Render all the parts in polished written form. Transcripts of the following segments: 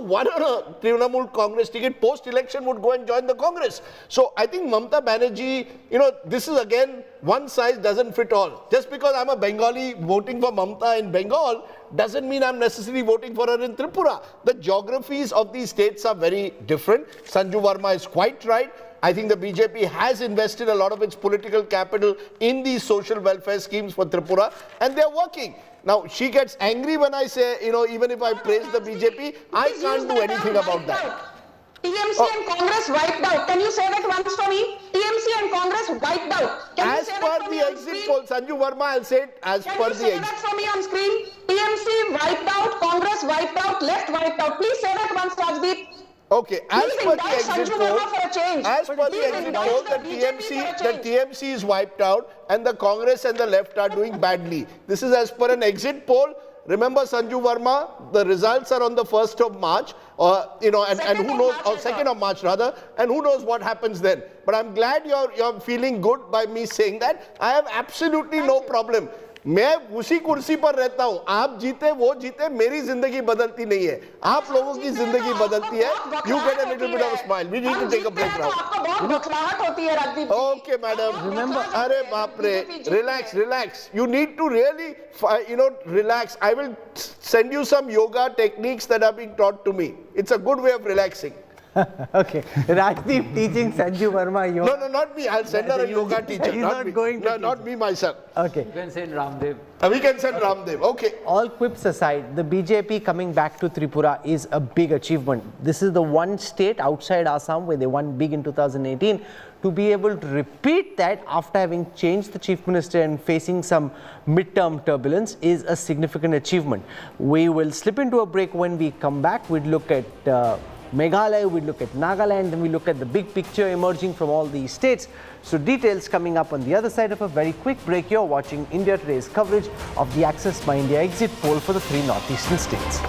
won on a Trinamool Congress ticket, post-election would go and join the Congress. So I think Mamata Banerjee, this is again, one size doesn't fit all. Just because I'm a Bengali voting for Mamata in Bengal doesn't mean I'm necessarily voting for her in Tripura. The geographies of these states are very different. Sanju Verma is quite right. I think the BJP has invested a lot of its political capital in these social welfare schemes for Tripura, and they're working. Now, she gets angry when I say, even if I praise the BJP, I can't do anything about that. TMC and Congress wiped out. Can you say that once for me? TMC and Congress wiped out. As per the exit poll, Sanju Verma, I'll say it as per the exit. Can you say that for me on screen? TMC wiped out, Congress wiped out, left wiped out. Please say that once, Rajdeep. Okay, as per the exit poll, the TMC is wiped out and the Congress and the left are doing badly. This is as per an exit poll. Remember, Sanju Verma, the results are on the 1st of March, and who knows, or 2nd of March rather, and who knows what happens then. But I'm glad you're feeling good by me saying that. I have absolutely no problem. मैं उसी कुर्सी पर रहता हूं, आप जीते वो जीते, मेरी जिंदगी बदलती नहीं है, आप लोगों की जिंदगी बदलती है. You get a little bit of a smile. We need to take a break now. Okay, madam. Remember, अरे बाप रे, relax. You need to really, relax. I will send you some yoga techniques that are being taught to me. It's a good way of relaxing. Okay, Rajdeep teaching Sanju Verma yoga. No, not me. I'll send her a yoga teacher. He's not going to not me myself. Okay. You can send Ramdev. We can send Ramdev. Okay. All quips aside, the BJP coming back to Tripura is a big achievement. This is the one state outside Assam where they won big in 2018. To be able to repeat that after having changed the chief minister and facing some midterm turbulence is a significant achievement. We will slip into a break. When we come back, we'll look at Meghalaya, we look at Nagaland, then we look at the big picture emerging from all these states. So details coming up on the other side of a very quick break. You're watching India Today's coverage of the Access My India exit poll for the 3 northeastern states.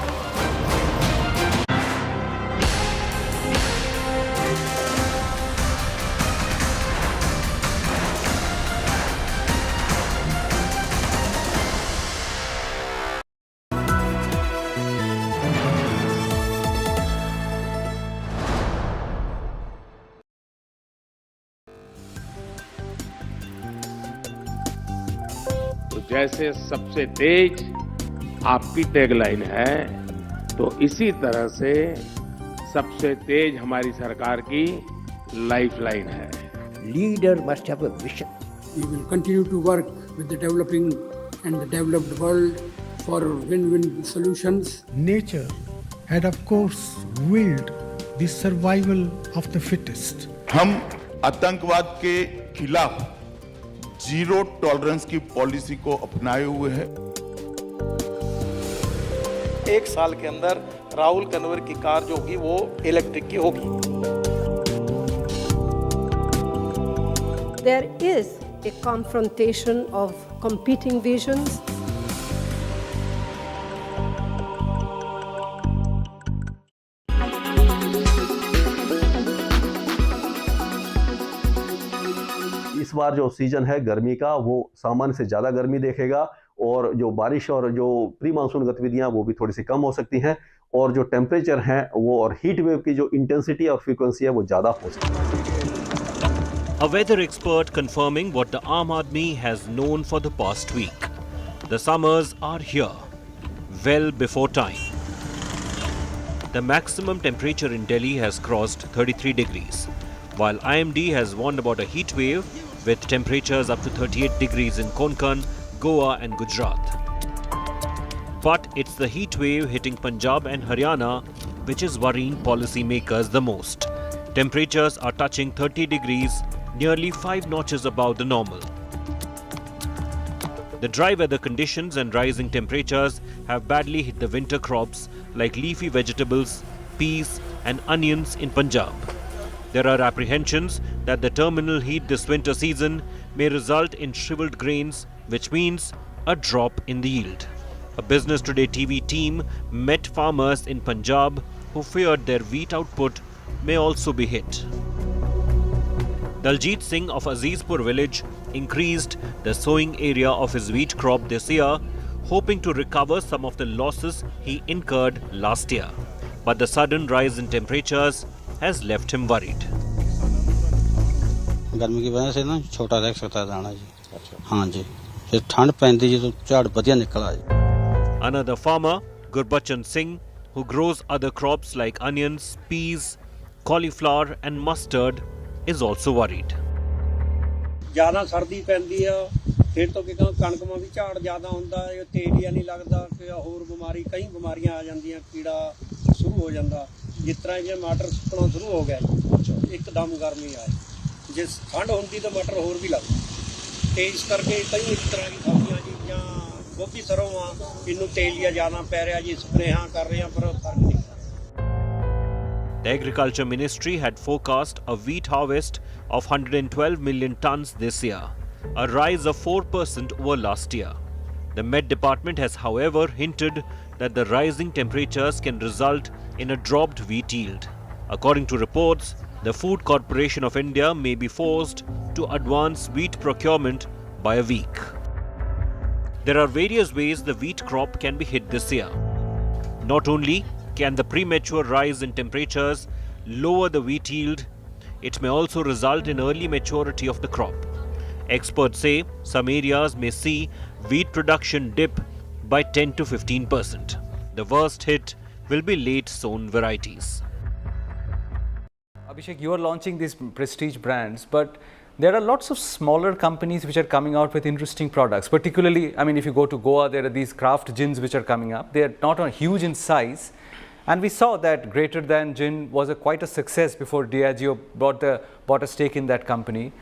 जैसे सबसे तेज आपकी tagline है, तो इसी तरह से सबसे तेज हमारी सरकार की लाइफलाइन है. Leader must have a vision. We will continue to work with the developing and the developed world for win-win solutions. Nature had of course willed the survival of the fittest. हम आतंकवाद के खिलाफ zero tolerance की policy को अपनाए हुए हैं. 1 साल के अंदर राहुल कन्वर की कार जो होगी वो इलेक्ट्रिक की होगी. There is a confrontation of competing visions. इस बार जो सीजन है गर्मी का वो सामान्य से ज़्यादा गर्मी देखेगा और जो बारिश और जो प्री मानसून गतिविधियां वो भी थोड़ी सी कम हो सकती हैं और जो टेम्परेचर हैं वो और हीट वेव की जो इंटेंसिटी और फ्रीक्वेंसी है वो ज़्यादा हो सकती है. A weather expert confirming what the Aam Aadmi has known for the past week. The summers are here, well before time. The maximum temperature in Delhi has crossed 33 degrees, while IMD has warned about a heat wave with temperatures up to 38 degrees in Konkan, Goa and Gujarat. But it's the heat wave hitting Punjab and Haryana which is worrying policymakers the most. Temperatures are touching 30 degrees, nearly 5 notches above the normal. The dry weather conditions and rising temperatures have badly hit the winter crops like leafy vegetables, peas and onions in Punjab. There are apprehensions that the terminal heat this winter season may result in shriveled grains, which means a drop in the yield. A Business Today TV team met farmers in Punjab who feared their wheat output may also be hit. Daljit Singh of Azizpur village increased the sowing area of his wheat crop this year, hoping to recover some of the losses he incurred last year. but the sudden rise in temperatures has left him worried. गर्मी की वजह से ना छोटा रह सकता है दाना जी हाँ जी फिर ठंड पैंदी जी तो झाड़ बढ़िया निकला जी. Another farmer, Gurbachan Singh, who grows other crops like onions, peas, cauliflower and mustard, is also worried. ज़्यादा सर्दी पैंदी है फिर तो कि कणक में भी झाड़ ज़्यादा होता है तेलिया नहीं लगता कि होर बीमारी कई बीमारियां आ जांदियां कीड़ा शुरू हो जाता जिस तरह ये मटर सुकना शुरू हो गया एकदम गर्मी आए जिस ठंड होती तो मटर होर भी लगता तो इस करके कई इस तरह की सब्जियां जी या गोभी सरों इनू तेलिया ज़्यादा पै रहा जी स्प्रेहां कर रहे हैं पर फर्क नहीं. The Agriculture Ministry had forecast a wheat harvest of 112 million tons this year, a rise of 4% over last year. The Met Department has, however, hinted that the rising temperatures can result in a dropped wheat yield. According to reports, the Food Corporation of India may be forced to advance wheat procurement by a week. There are various ways the wheat crop can be hit this year. Not only can the premature rise in temperatures lower the wheat yield, it may also result in early maturity of the crop. Experts say some areas may see wheat production dip by 10 to 15%. The worst hit will be late sown varieties. Abhishek, you are launching these prestige brands, but there are lots of smaller companies which are coming out with interesting products. Particularly, I mean, if you go to Goa, there are these craft gins which are coming up. They are not huge in size. And we saw that Greater Than Gin was quite a success before Diageo bought a stake in that company.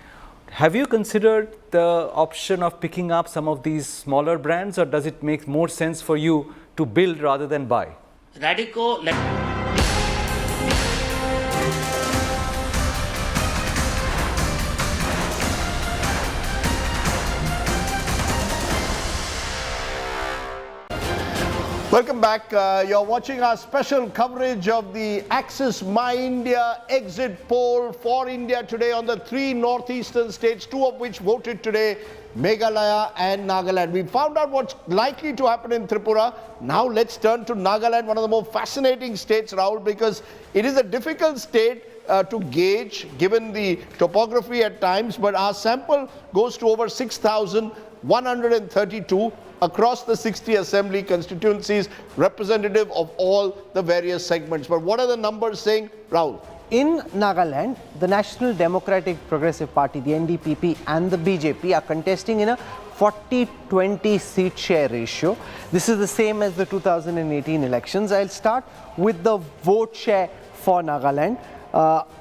Have you considered the option of picking up some of these smaller brands, or does it make more sense for you to build rather than buy? Radico. Welcome back. You're watching our special coverage of the Axis My India exit poll for India today on the 3 northeastern states, 2 of which voted today, Meghalaya and Nagaland. We found out what's likely to happen in Tripura. Now let's turn to Nagaland, one of the more fascinating states, Rahul, because it is a difficult state to gauge given the topography at times, but our sample goes to over 6,132 across the 60 assembly constituencies, representative of all the various segments. But what are the numbers saying, Rahul? In Nagaland, the National Democratic Progressive Party, the NDPP, and the BJP are contesting in a 40-20 seat share ratio. This is the same as the 2018 elections. I'll start with the vote share for Nagaland.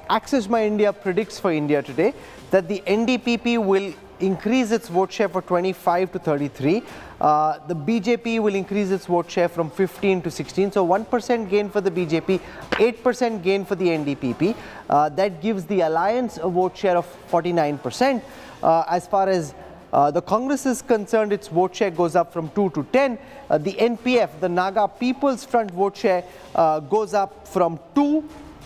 Axis My India predicts for India today that the NDPP will increase its vote share for 25 to 33. The BJP will increase its vote share from 15 to 16. So 1% gain for the BJP, 8% gain for the NDPP. That gives the alliance a vote share of 49%. As far as the Congress is concerned, its vote share goes up from 2 to 10. The NPF, the Naga People's Front vote share goes up from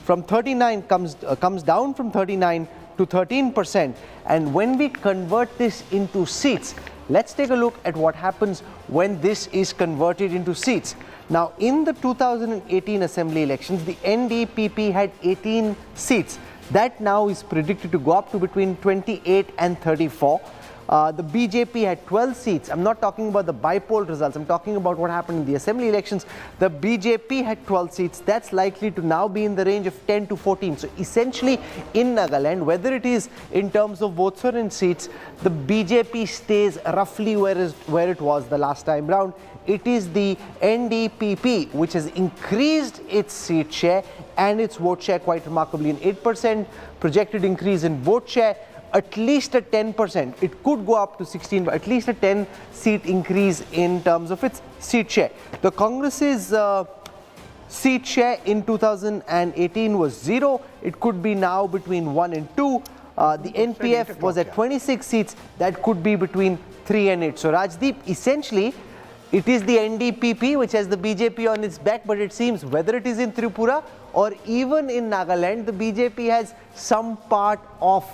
39, comes down from 39 to 13%. And when we convert this into seats, let's take a look at what happens when this is converted into seats. Now, in the 2018 assembly elections, the NDPP had 18 seats. That now is predicted to go up to between 28 and 34. The BJP had 12 seats. I'm not talking about the by-poll results. I'm talking about what happened in the assembly elections. The BJP had 12 seats. That's likely to now be in the range of 10 to 14. So essentially in Nagaland, whether it is in terms of votes or in seats, the BJP stays roughly where it was the last time round. It is the NDPP which has increased its seat share and its vote share quite remarkably. An 8% projected increase in vote share, at least a 10%. It could go up to 16, but at least a 10 seat increase in terms of its seat share. The Congress's seat share in 2018 was 0. It could be now between 1 and 2. The NPF was at 26 seats. That could be between 3 and 8. So Rajdeep, essentially, it is the NDPP which has the BJP on its back, but it seems whether it is in Tripura or even in Nagaland, the BJP has some part of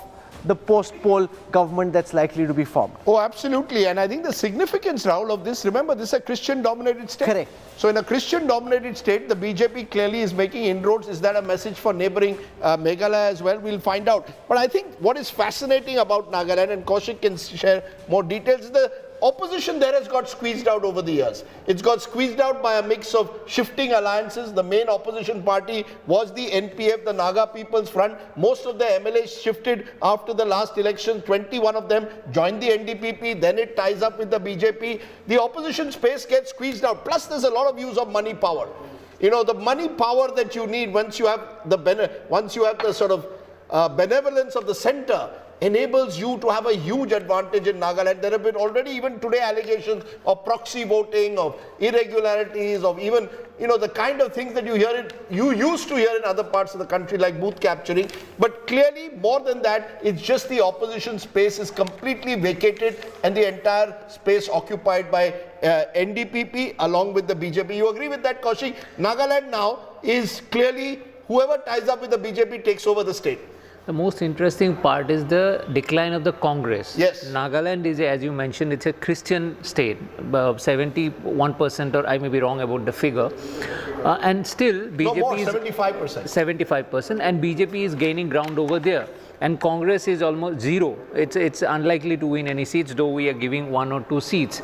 the post-poll government that's likely to be formed. Oh, absolutely. And I think the significance, Rahul, of this, remember, this is a Christian-dominated state. Correct. So in a Christian-dominated state, the BJP clearly is making inroads. Is that a message for neighboring Meghalaya as well? We'll find out. But I think what is fascinating about Nagaland, and Kaushik can share more details, is the opposition there has got squeezed out over the years. It's got squeezed out by a mix of shifting alliances. The main opposition party was the NPF, the Naga People's Front. Most of the MLAs shifted after the last election. 21 of them joined the NDPP. Then it ties up with the BJP. The opposition space gets squeezed out. Plus, there's a lot of use of money power. You know, the money power that you need once you have the sort of benevolence of the center enables you to have a huge advantage in Nagaland. There have been already even today allegations of proxy voting, of irregularities, of even, you know, the kind of things that you used to hear in other parts of the country, like booth capturing. But clearly, more than that, it's just the opposition space is completely vacated and the entire space occupied by NDPP along with the BJP. You agree with that, Kaushik? Nagaland now is clearly, whoever ties up with the BJP takes over the state. The most interesting part is the decline of the Congress. Yes. Nagaland is, as you mentioned, it's a Christian state, 71%, or I may be wrong about the figure. And still, BJP no more, is 75%. 75%, and BJP is gaining ground over there. And Congress is almost zero. It's unlikely to win any seats, though we are giving 1 or 2 seats.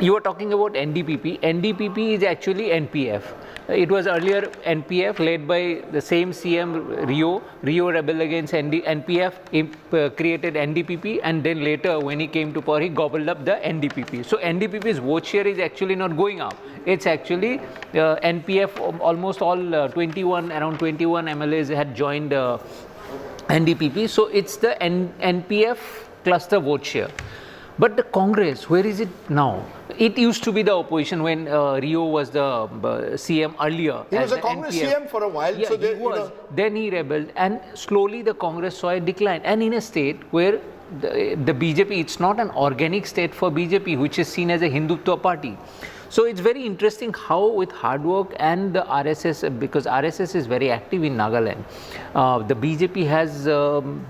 You are talking about NDPP. NDPP is actually NPF. It was earlier NPF led by the same CM Rio. Rio rebelled against NPF, created NDPP, and then later when he came to power, he gobbled up the NDPP. So NDPP's vote share is actually not going up. It's actually NPF, almost all around 21 MLAs had joined NDPP. So it's the NPF cluster vote share. But the Congress, where is it now? It used to be the opposition when Rio was the CM earlier. He was a Congress NPF. CM for a while. Yeah, so he was. Then he rebelled, and slowly the Congress saw a decline. And in a state where the BJP, it's not an organic state for BJP, which is seen as a Hindutva party. So it's very interesting how with hard work and the RSS, because RSS is very active in Nagaland, the BJP has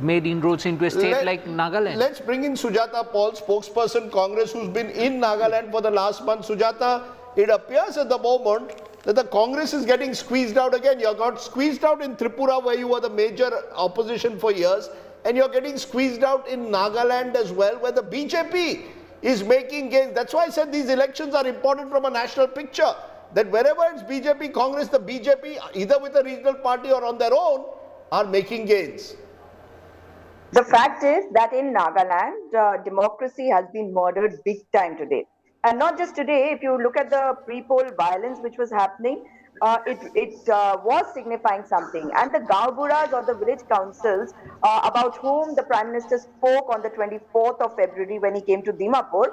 made inroads into a state like Nagaland. Let's bring in Sujata Paul, spokesperson Congress, who's been in Nagaland for the last month. Sujata, it appears at the moment that the Congress is getting squeezed out again. You got squeezed out in Tripura, where you were the major opposition for years, and you're getting squeezed out in Nagaland as well, where the BJP is making gains. That's why I said these elections are important from a national picture. That wherever it's BJP, Congress, the BJP, either with a regional party or on their own, are making gains. The fact is that in Nagaland, democracy has been murdered big time today. And not just today, if you look at the pre-poll violence which was happening, it was signifying something. And the Gaoburas or the village councils about whom the Prime Minister spoke on the 24th of February when he came to Dimapur,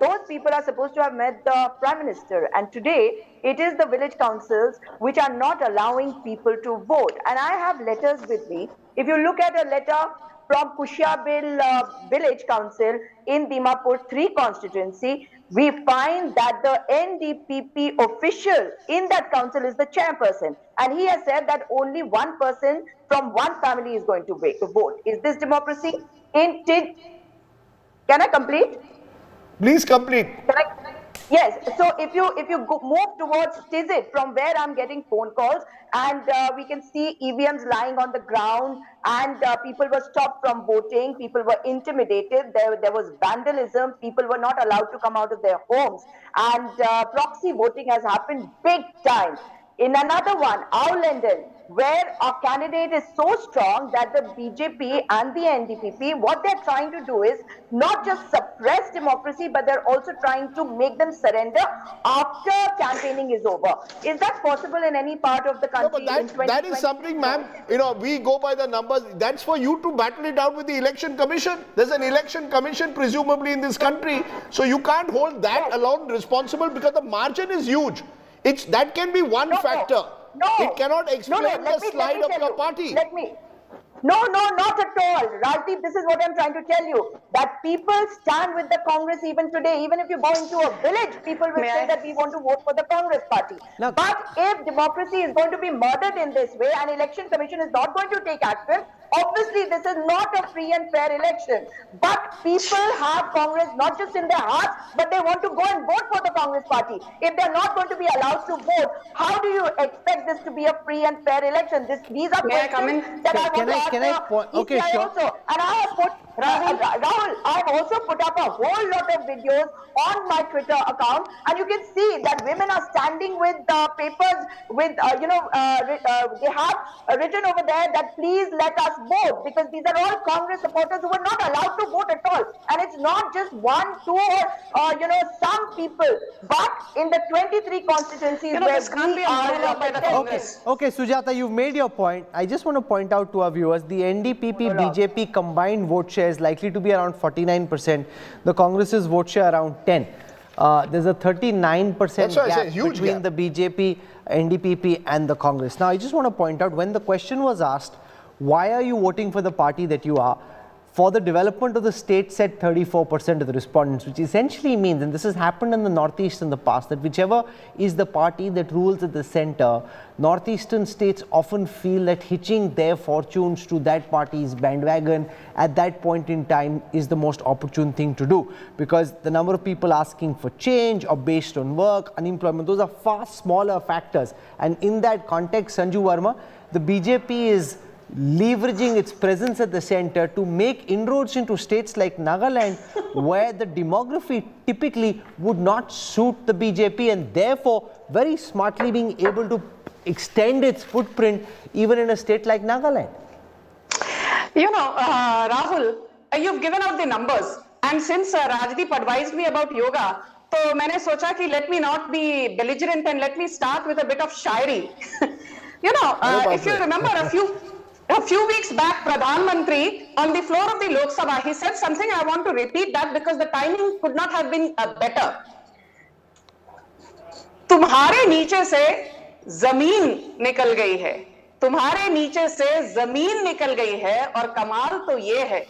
those people are supposed to have met the Prime Minister. And today, it is the village councils which are not allowing people to vote. And I have letters with me. If you look at a letter from Kushiabil village council in Dimapur 3 constituency, we find that the NDPP official in that council is the chairperson. And he has said that only one person from one family is going to vote. Is this democracy? Can I complete? Please complete. Yes, so if you move towards Tizit, from where I'm getting phone calls, and we can see EVMs lying on the ground, and people were stopped from voting, people were intimidated, there was vandalism, people were not allowed to come out of their homes, and proxy voting has happened big time. In another one, Aulandal, where our candidate is so strong that the BJP and the NDPP, what they're trying to do is not just suppress democracy, but they're also trying to make them surrender after campaigning is over. Is that possible in any part of the country? No, but that is something, ma'am, you know, we go by the numbers. That's for you to battle it out with the election commission. There's an election commission presumably in this country. So you can't hold that alone responsible, because the margin is huge. That can be one factor. No. It cannot explain the slide of your party. No, not at all. Rajdeep, this is what I'm trying to tell you. That people stand with the Congress even today. Even if you go into a village, people will say that we want to vote for the Congress party. But if democracy is going to be murdered in this way and election commission is not going to take action, Obviously, this is not a free and fair election. But people have Congress not just in their hearts, but they want to go and vote for the Congress party. If they're not going to be allowed to vote, how do you expect this to be a free and fair election? These are questions that I want to ask okay, sure. also. And I have put, Rahul, I've also put up a whole lot of videos on my Twitter account, and you can see that women are standing with papers with, they have written over there that please let us vote, because these are all Congress supporters who were not allowed to vote at all. And it's not just one, two, or some people, but in the 23 constituencies where we are by the Congress. Okay, Sujata, you've made your point. I just want to point out to our viewers, the NDPP BJP combined vote share is likely to be around 49%. The Congress's vote share around 10. There's a 39% gap between the BJP, NDPP and the Congress. Now, I just want to point out, when the question was asked, why are you voting for the party that you are? For the development of the state, said 34% of the respondents, which essentially means, and this has happened in the Northeast in the past, that whichever is the party that rules at the center, Northeastern states often feel that hitching their fortunes to that party's bandwagon at that point in time is the most opportune thing to do, because the number of people asking for change or based on work, unemployment, those are far smaller factors. And in that context, Sanju Verma, the BJP is leveraging its presence at the center to make inroads into states like Nagaland, where the demography typically would not suit the BJP, and therefore very smartly being able to extend its footprint even in a state like Nagaland. Rahul, you've given out the numbers, and since Rajdeep advised me about yoga, so मैंने सोचा कि let me not be belligerent and let me start with a bit of shairi. If you remember a few weeks back, Pradhan Mantri, on the floor of the Lok Sabha, he said something. I want to repeat that because the timing could not have been better. तुम्हारे नीचे से जमीन निकल गई है, तुम्हारे नीचे से जमीन निकल गई है, और कमाल तो ये है,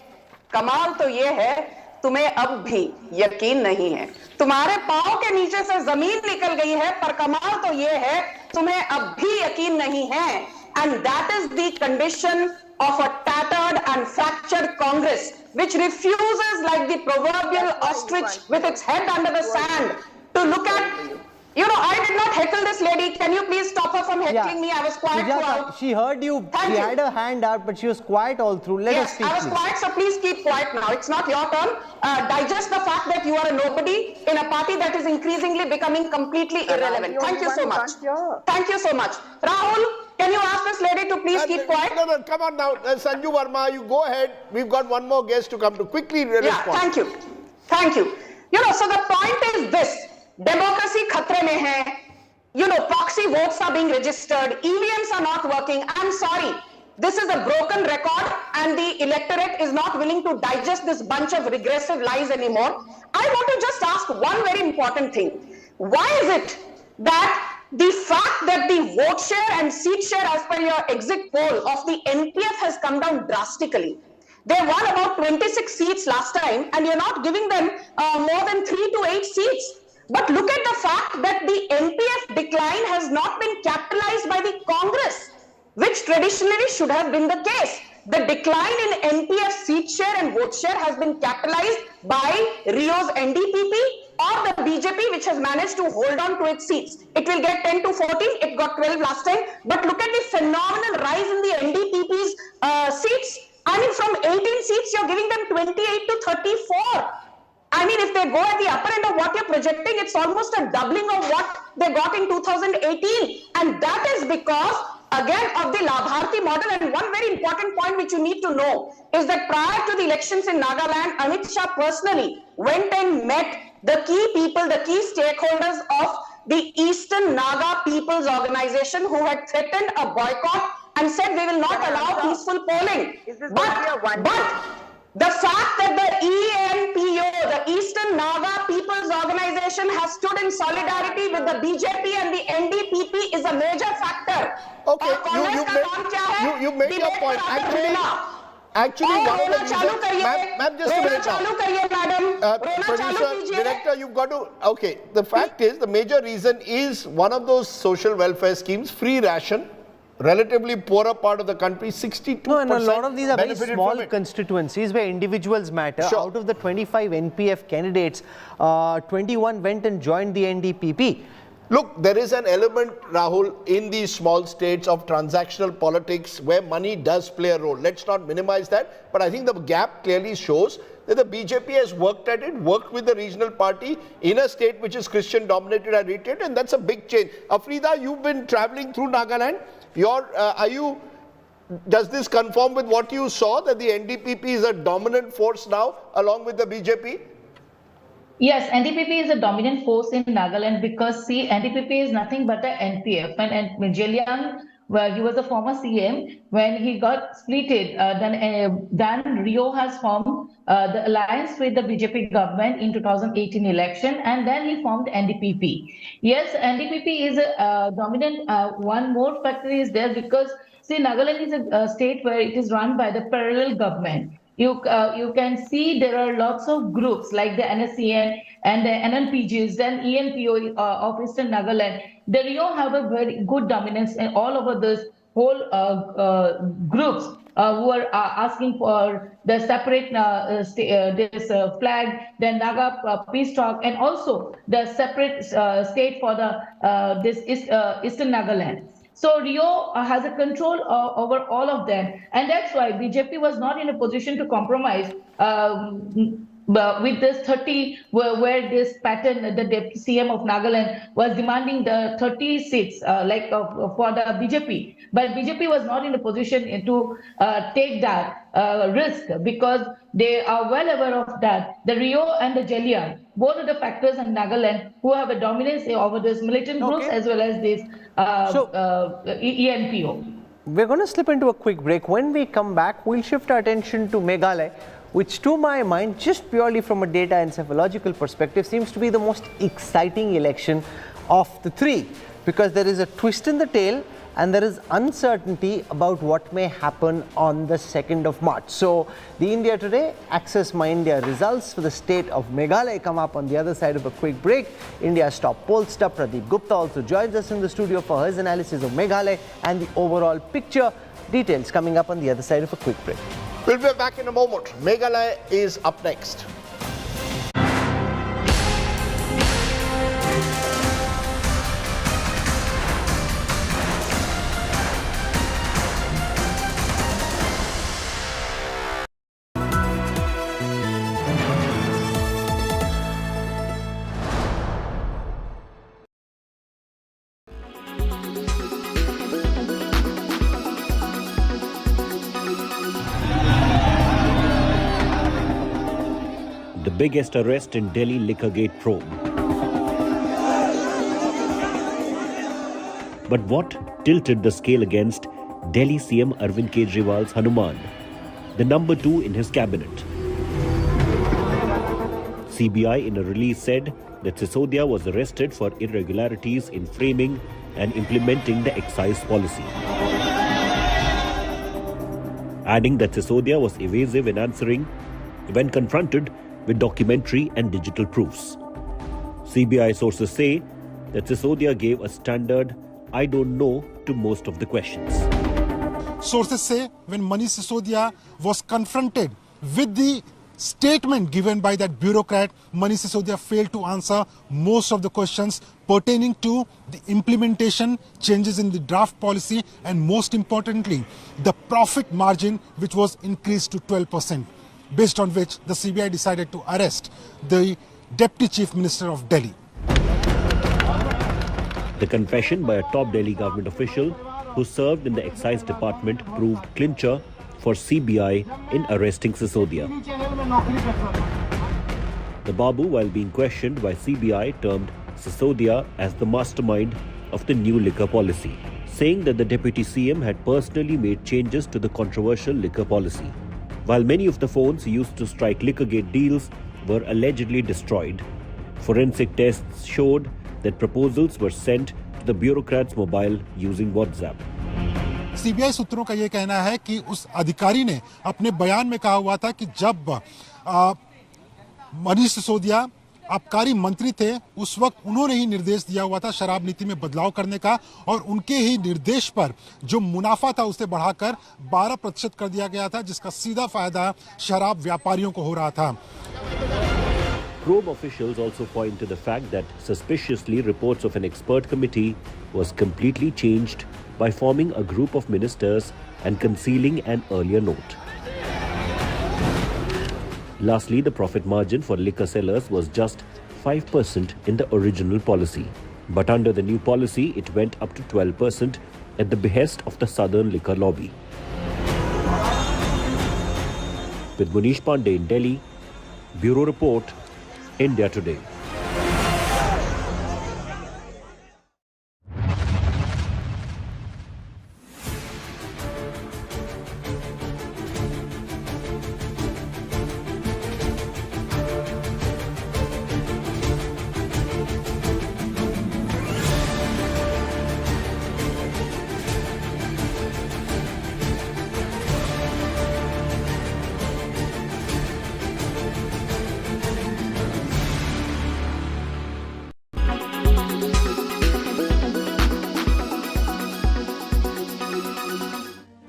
तुम्हें अब भी यकीन नहीं है. तुम्हारे पांव के नीचे से जमीन निकल गई है, पर कमाल तो ये है, तुम्हें अब भी यकीन नहीं है. And that is the condition of a tattered and fractured Congress, which refuses, like the proverbial ostrich with its head under the sand, to look at. I did not heckle this lady. Can you please stop her from heckling me? I was quiet throughout. She heard you. She had her hand out, but she was quiet all through. Let us speak. I was quiet, so please keep quiet now. It's not your turn. Digest the fact that you are a nobody in a party that is increasingly becoming completely irrelevant. Thank you so much. Thank you so much. Rahul, can you ask this lady to please keep quiet? No, come on now. Sanju Verma, you go ahead. We've got one more guest to come to. Quickly respond. Thank you. So the point is this. Democracy khatre mein hai. Proxy votes are being registered. EVMs are not working. I'm sorry. This is a broken record, and the electorate is not willing to digest this bunch of regressive lies anymore. I want to just ask one very important thing. Why is it that the fact that the vote share and seat share as per your exit poll of the NPF has come down drastically? They won about 26 seats last time, and you're not giving them more than 3 to 8 seats. But look at the fact that the NPF decline has not been capitalized by the Congress, which traditionally should have been the case. The decline in NPF seat share and vote share has been capitalized by Rio's NDPP or the BJP, which has managed to hold on to its seats. It will get 10 to 14, it got 12 last time. But look at the phenomenal rise in the NDPP's seats. I mean, from 18 seats, you're giving them 28 to 34. I mean, if they go at the upper end of what you're projecting, it's almost a doubling of what they got in 2018. And that is because, again, of the Labharti model. And one very important point which you need to know is that prior to the elections in Nagaland, Amit Shah personally went and met the key people, the key stakeholders of the Eastern Naga People's Organization, who had threatened a boycott and said we will not allow peaceful polling. But the fact that the ENPO, the Eastern Naga People's Organization, has stood in solidarity with the BJP and the NDPP is a major factor. Okay, you made your point. Actually, one of the reasons, ma'am, just a minute now. Producer, director, you've got to, okay, the fact is, the major reason is one of those social welfare schemes, free ration, relatively poorer part of the country, 62%. No, and a lot of these are very benefited small from it. constituencies where individuals matter. Sure. Out of the 25 NPF candidates, 21 went and joined the NDPP. Look, there is an element, Rahul, in these small states of transactional politics where money does play a role. Let's not minimize that. But I think the gap clearly shows that the BJP has worked at it, worked with the regional party in a state which is Christian dominated, I reiterate, and that's a big change. Afrida, you've been traveling through Nagaland. Does this conform with what you saw, that the NDPP is a dominant force now along with the BJP? Yes, NDPP is a dominant force in Nagaland because, see, NDPP is nothing but a NPF. And Meghalaya, well, he was a former CM. When he got splitted, then Rio has formed the alliance with the BJP government in 2018 election, and then he formed NDPP. Yes, NDPP is a dominant. One more factor is there because, see, Nagaland is a state where it is run by the parallel government. You can see there are lots of groups like the NSCN and the NNPGs, then ENPO of Eastern Nagaland. The Rio have a very good dominance in all over this whole groups who are asking for the separate flag, then Naga peace talk, and also the separate state for the Eastern Nagaland. So Rio has a control over all of them, and that's why BJP was not in a position to compromise with this 30, where this pattern, the deputy CM of Nagaland was demanding the 30 seats for the BJP. But BJP was not in a position to take that risk because they are well aware of that. The Rio and the Jelia, both of the factors in Nagaland who have a dominance over these militant groups as well as this ENPO. We're going to slip into a quick break. When we come back, we'll shift our attention to Meghalaya, which to my mind, just purely from a data and encephalogical perspective, seems to be the most exciting election of the three, because there is a twist in the tail and there is uncertainty about what may happen on the 2nd of March. So the India Today, Access My India results for the state of Meghalaya come up on the other side of a quick break. India's top pollster Pradeep Gupta also joins us in the studio for his analysis of Meghalaya and the overall picture. Details coming up on the other side of a quick break. We'll be back in a moment. Meghalaya is up next. The biggest arrest in Delhi Liquorgate probe. But what tilted the scale against Delhi CM Arvind Kejriwal's Hanuman, the number 2 in his cabinet? CBI in a release said that Sisodia was arrested for irregularities in framing and implementing the excise policy, adding that Sisodia was evasive in answering when confronted with documentary and digital proofs. CBI sources say that Sisodia gave a standard "I don't know" to most of the questions. Sources say when Manish Sisodia was confronted with the statement given by that bureaucrat, Manish Sisodia failed to answer most of the questions pertaining to the implementation, changes in the draft policy, and most importantly, the profit margin, which was increased to 12%. Based on which the CBI decided to arrest the Deputy Chief Minister of Delhi. The confession by a top Delhi government official who served in the excise department proved clincher for CBI in arresting Sisodia. The Babu, while being questioned by CBI, termed Sisodia as the mastermind of the new liquor policy, saying that the Deputy CM had personally made changes to the controversial liquor policy. While many of the phones used to strike Liquorgate deals were allegedly destroyed, forensic tests showed that proposals were sent to the bureaucrat's mobile using WhatsApp. CBI सूत्रों का यह कहना है कि उस अधिकारी ने अपने बयान में कहा हुआ था कि जब मनीष सिसोदिया आबकारी मंत्री थे उस वक्त उन्होंने ही निर्देश दिया हुआ था शराब नीति में बदलाव करने का, और उनके ही निर्देश पर जो मुनाफा था उसे बढ़ाकर 12% कर दिया गया था, जिसका सीधा फायदा शराब व्यापारियों को हो रहा था। Probe officials also point to the fact that suspiciously reports of an expert committee was completely changed by forming a group of ministers and concealing an earlier note. Lastly, the profit margin for liquor sellers was just 5% in the original policy. But under the new policy, it went up to 12% at the behest of the Southern Liquor Lobby. With Munish Pandey in Delhi, Bureau Report, India Today.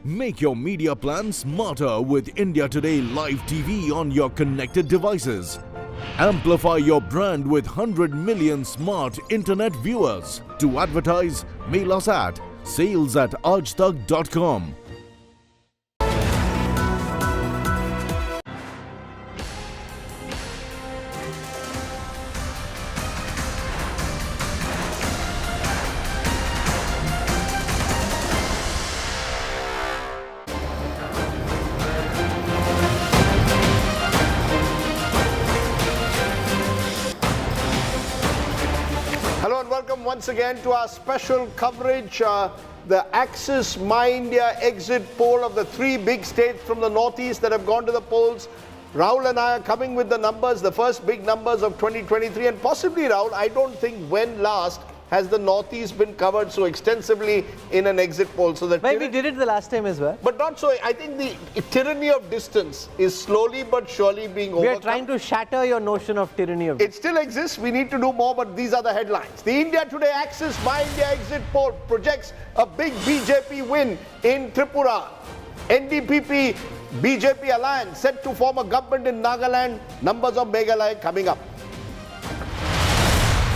Make your media plan smarter with India Today Live TV on your connected devices. Amplify your brand with 100 million smart internet viewers. To advertise, mail us at sales@aajtak.com. Welcome once again to our special coverage, the Axis My India exit poll of the three big states from the northeast that have gone to the polls. Rahul and I are coming with the numbers, the first big numbers of 2023, and possibly, Rahul, I don't think when last has the northeast been covered so extensively in an exit poll. So that we did it the last time as well. But not so. I think the tyranny of distance is slowly but surely being overcome. We are trying to shatter your notion of tyranny of distance. It still exists. We need to do more, but these are the headlines. The India Today Axis My India exit poll projects a big BJP win in Tripura. NDPP BJP alliance set to form a government in Nagaland. Numbers of Meghalaya coming up.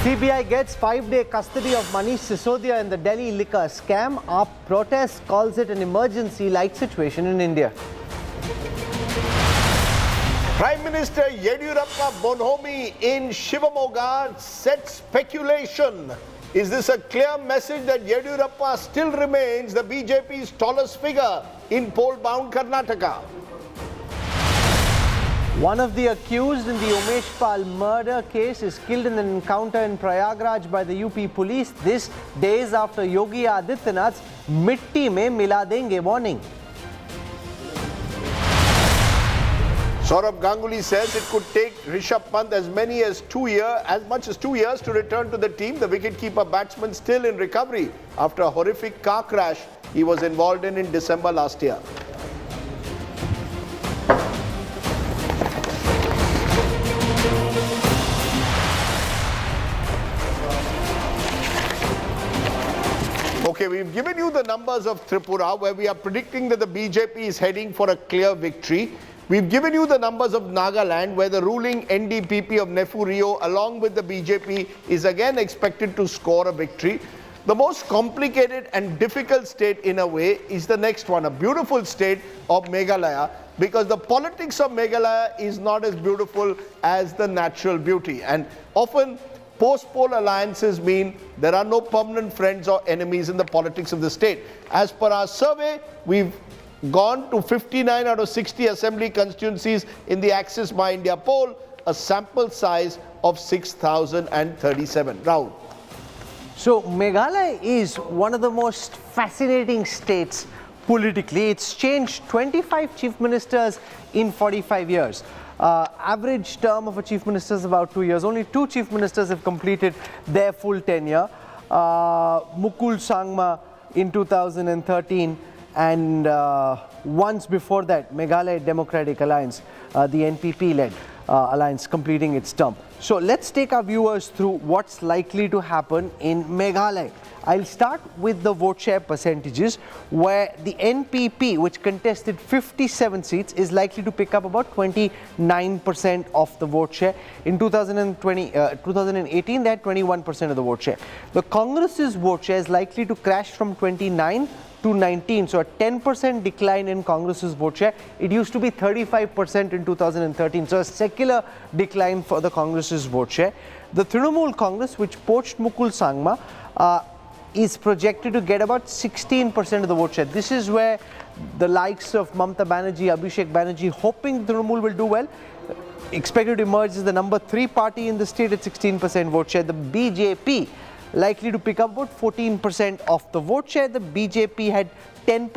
CBI gets 5-day custody of Manish Sisodia in the Delhi liquor scam. Our protest calls it an emergency-like situation in India. Prime Minister Yediyurappa Bonhomi in Shivamogga sets speculation. Is this a clear message that Yediyurappa still remains the BJP's tallest figure in poll-bound Karnataka? One of the accused in the Umesh Pal murder case is killed in an encounter in Prayagraj by the UP police. This days after Yogi Adityanath's Mitti Mein Mila Denge warning. Saurabh Ganguly says it could take Rishabh Pant as much as 2 years to return to the team. The wicketkeeper batsman still in recovery after a horrific car crash he was involved in December last year. Okay, we've given you the numbers of Tripura, where we are predicting that the BJP is heading for a clear victory. We've given you the numbers of Nagaland, where the ruling NDPP of Nefu Rio, along with the BJP, is again expected to score a victory. The most complicated and difficult state in a way is the next one, a beautiful state of Meghalaya, because the politics of Meghalaya is not as beautiful as the natural beauty. And often, post-poll alliances mean there are no permanent friends or enemies in the politics of the state. As per our survey, we've gone to 59 out of 60 assembly constituencies in the Axis My India poll, a sample size of 6,037. Rahul. So Meghalaya is one of the most fascinating states politically. It's changed 25 chief ministers in 45 years. Average term of a chief minister is about 2 years. Only 2 chief ministers have completed their full tenure. Mukul Sangma in 2013, and once before that, Meghalaya Democratic Alliance, the NPP-led alliance, completing its term. So let's take our viewers through what's likely to happen in Meghalaya. I'll start with the vote share percentages, where the NPP, which contested 57 seats, is likely to pick up about 29% of the vote share. In 2018, they had 21% of the vote share. The Congress's vote share is likely to crash from 29 to 19, so a 10% decline in Congress's vote share. It used to be 35% in 2013, so a secular decline for the Congress's vote share. The Trinamool Congress, which poached Mukul Sangma, is projected to get about 16% of the vote share. This is where the likes of Mamata Banerjee, Abhishek Banerjee, hoping Trinamool will do well, expected to emerge as the number 3 party in the state at 16% vote share. The BJP likely to pick up about 14% of the vote share. The BJP had 10%